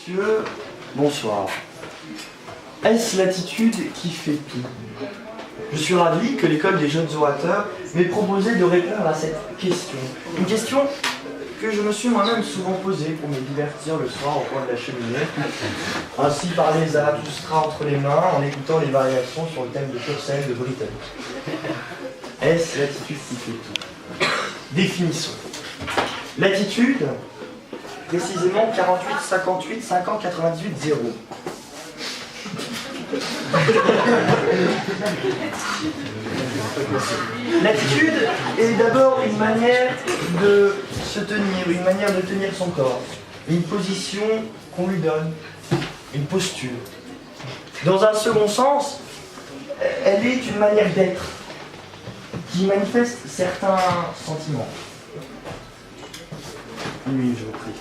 messieurs, bonsoir. Est-ce l'attitude qui fait tout? Je suis ravi que l'école des jeunes orateurs m'ait proposé de répondre à cette question. Une question que je me suis moi-même souvent posée pour me divertir le soir au coin de la cheminée. Ainsi parlait Zarathustra entre les mains en écoutant les variations sur le thème de Purcell de Britten. Est-ce l'attitude qui fait tout? Définissons. L'attitude, précisément 48, 58, 50, 98, 0. L'attitude est d'abord une manière de se tenir, une manière de tenir son corps, une position qu'on lui donne, une posture. Dans un second sens, elle est une manière d'être qui manifeste certains sentiments. Oui, je vous prie.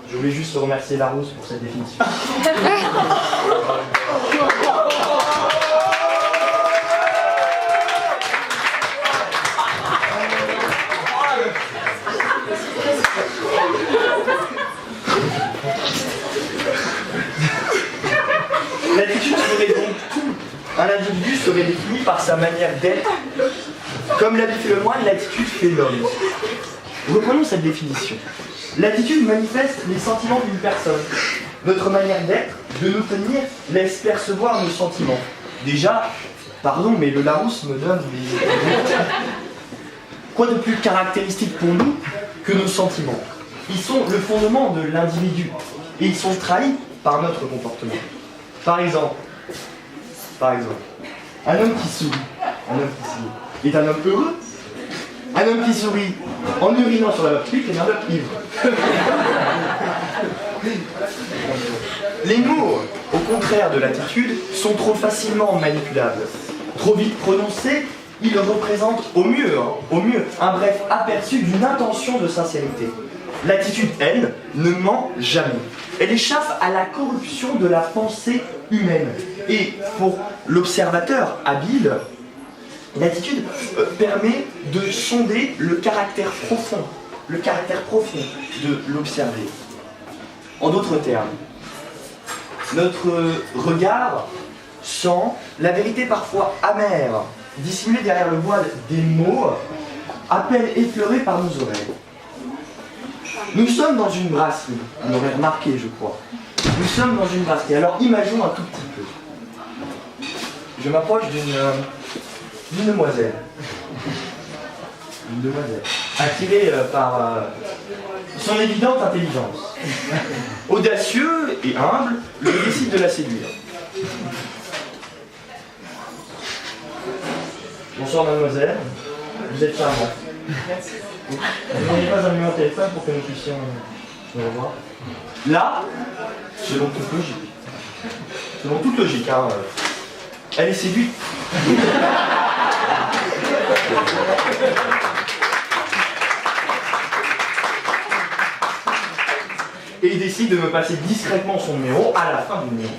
Je voulais juste remercier Larousse pour cette définition. L'attitude serait donc tout. Un individu serait défini par sa manière d'être. Comme l'a dit le moine, l'attitude fait l'homme. Reprenons cette définition. L'attitude manifeste les sentiments d'une personne. Notre manière d'être, de nous tenir, laisse percevoir nos sentiments. Déjà, pardon, mais le Larousse me donne des... Quoi de plus caractéristique pour nous que nos sentiments? Ils sont le fondement de l'individu et ils sont trahis par notre comportement. Par exemple, un homme qui sourit, est un homme heureux. Un homme qui sourit en urinant sur la voie publique est un homme ivre. Les mots, au contraire de l'attitude, sont trop facilement manipulables. Trop vite prononcés, ils représentent au mieux un bref aperçu d'une intention de sincérité. L'attitude, elle, ne ment jamais. Elle échappe à la corruption de la pensée humaine. Et pour l'observateur habile, l'attitude permet de sonder le caractère profond de l'observé. En d'autres termes, notre regard sent la vérité parfois amère, dissimulée derrière le voile des mots, à peine effleurée par nos oreilles. Nous sommes dans une brasserie, vous l'aurez remarqué je crois. Nous sommes dans une brasserie, alors imaginons un tout petit peu. Je m'approche d'une demoiselle. Une demoiselle. Attirée par son évidente intelligence. Audacieux et humble, je décide de la séduire. Bonsoir mademoiselle, vous êtes charmante. Vous n'avez pas un numéro de téléphone pour que nous puissions nous revoir? Là, selon toute logique, hein, elle est séduite. Et il décide de me passer discrètement son numéro à la fin du numéro.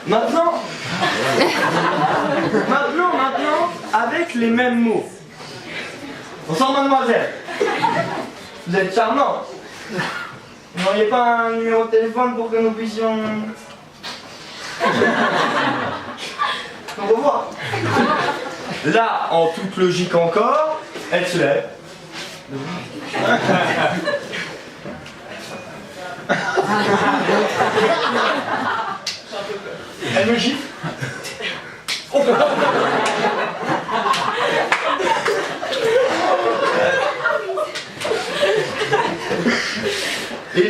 Maintenant, avec les mêmes mots. Bonsoir mademoiselle, vous êtes charmante. Vous n'auriez pas un numéro de téléphone pour que nous puissions nous revoir? Là, en toute logique encore, elle se lève. Elle me gifle. Oh. Et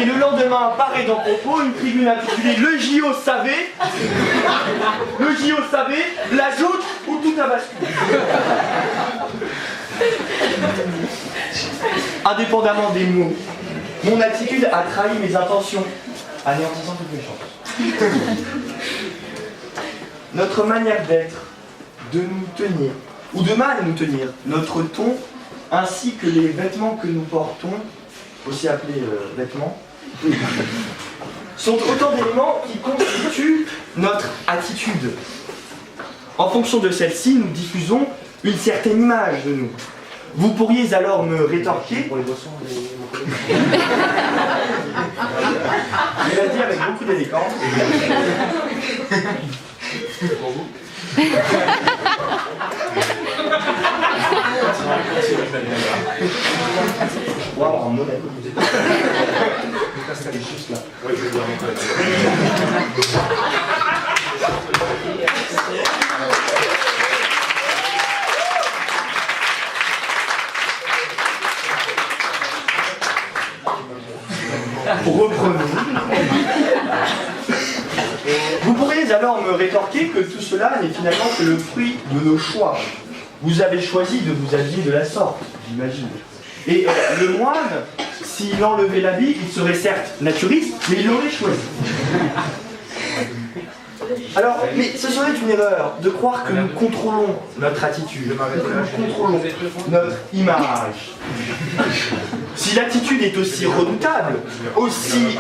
le lendemain apparaît dans Propos une tribune intitulée Le JO savait, la joute où tout a basculé. Indépendamment des mots, mon attitude a trahi mes intentions, anéantissant toutes mes chances. Notre manière d'être, de nous tenir, ou de mal nous tenir, notre ton, ainsi que les vêtements que nous portons, aussi appelés vêtements, sont autant d'éléments qui constituent notre attitude. En fonction de celle-ci, nous diffusons une certaine image de nous. Vous pourriez alors me rétorquer... Pour les boissons, mon collègue. Il l'a dit avec beaucoup d'élégance. Pour vous. Waouh, en Monaco. Elle est juste là. Oui, je vais dire mon collègue. Reprenons. Vous pourriez alors me rétorquer que tout cela n'est finalement que le fruit de nos choix. Vous avez choisi de vous habiller de la sorte, j'imagine. Et le moine, s'il enlevait l'habit, il serait certes naturiste, mais il l'aurait choisi. Alors, mais ce serait une erreur de croire que nous contrôlons notre attitude, que nous contrôlons notre image. Si l'attitude est aussi redoutable, aussi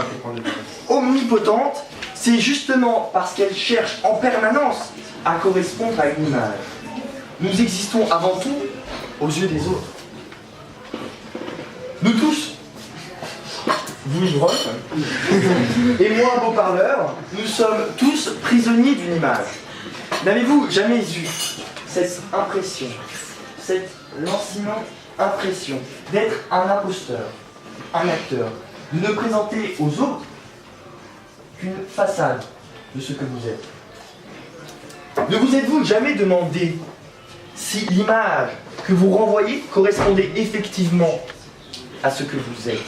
omnipotente, c'est justement parce qu'elle cherche en permanence à correspondre à une image. Nous existons avant tout aux yeux des autres. Nous tous, vous ivrognes, et moi beau parleur, nous sommes tous prisonniers d'une image. N'avez-vous jamais eu cette impression, cette lancinante impression d'être un imposteur, un acteur, de ne présenter aux autres qu'une façade de ce que vous êtes? Ne vous êtes-vous jamais demandé si l'image que vous renvoyez correspondait effectivement à ce que vous êtes?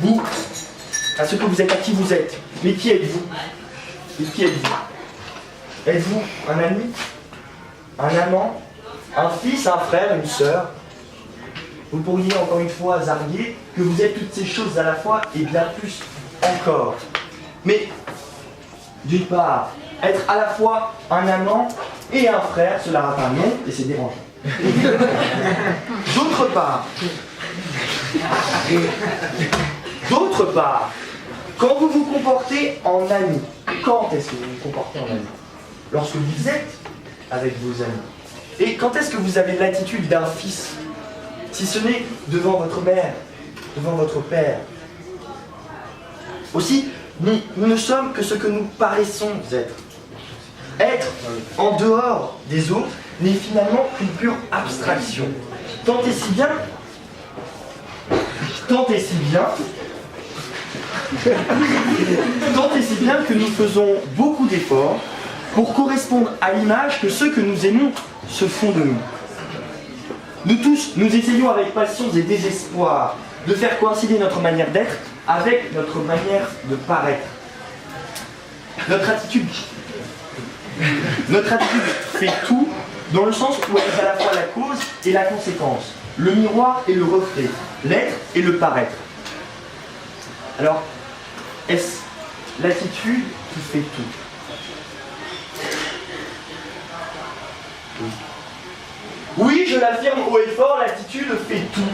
Vous, à ce que vous êtes, à qui vous êtes. Mais qui êtes-vous? Et qui êtes-vous? Êtes-vous un ami? Un amant? Un fils, un frère, une sœur? Vous pourriez encore une fois arguer que vous êtes toutes ces choses à la fois et bien plus encore. Mais, d'une part, être à la fois un amant et un frère, cela n'a pas un nom et c'est dérangeant. D'autre part, quand vous vous comportez en ami, quand est-ce que vous vous comportez en ami? Lorsque vous êtes avec vos amis. Et quand est-ce que vous avez l'attitude d'un fils? Si ce n'est devant votre mère, devant votre père. Aussi, nous ne sommes que ce que nous paraissons être. Être en dehors des autres n'est finalement qu'une pure abstraction. Tant et si bien que nous faisons beaucoup d'efforts pour correspondre à l'image que ceux que nous aimons se font de nous. Nous tous, nous essayons avec passion et désespoir de faire coïncider notre manière d'être avec notre manière de paraître. Notre attitude fait tout dans le sens où elle est à la fois la cause et la conséquence, le miroir et le reflet, l'être et le paraître. Alors, est-ce l'attitude qui fait tout? Oui, je l'affirme haut et fort, l'attitude fait tout.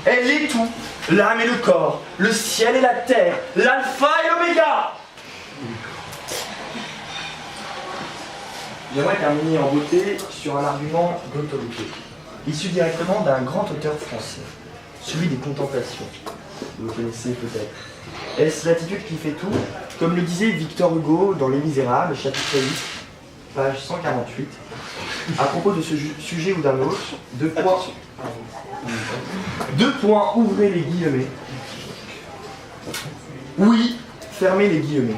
Elle est tout. L'âme et le corps, le ciel et la terre, l'alpha et l'oméga. J'aimerais terminer en beauté sur un argument d'autorité, issu directement d'un grand auteur français, celui des Contemplations. Vous le connaissez peut-être. Est-ce l'attitude qui fait tout? Comme le disait Victor Hugo dans Les Misérables, chapitre 8, page 148, à propos de ce sujet ou d'un autre, deux points, ouvrez les guillemets. Oui, fermez les guillemets.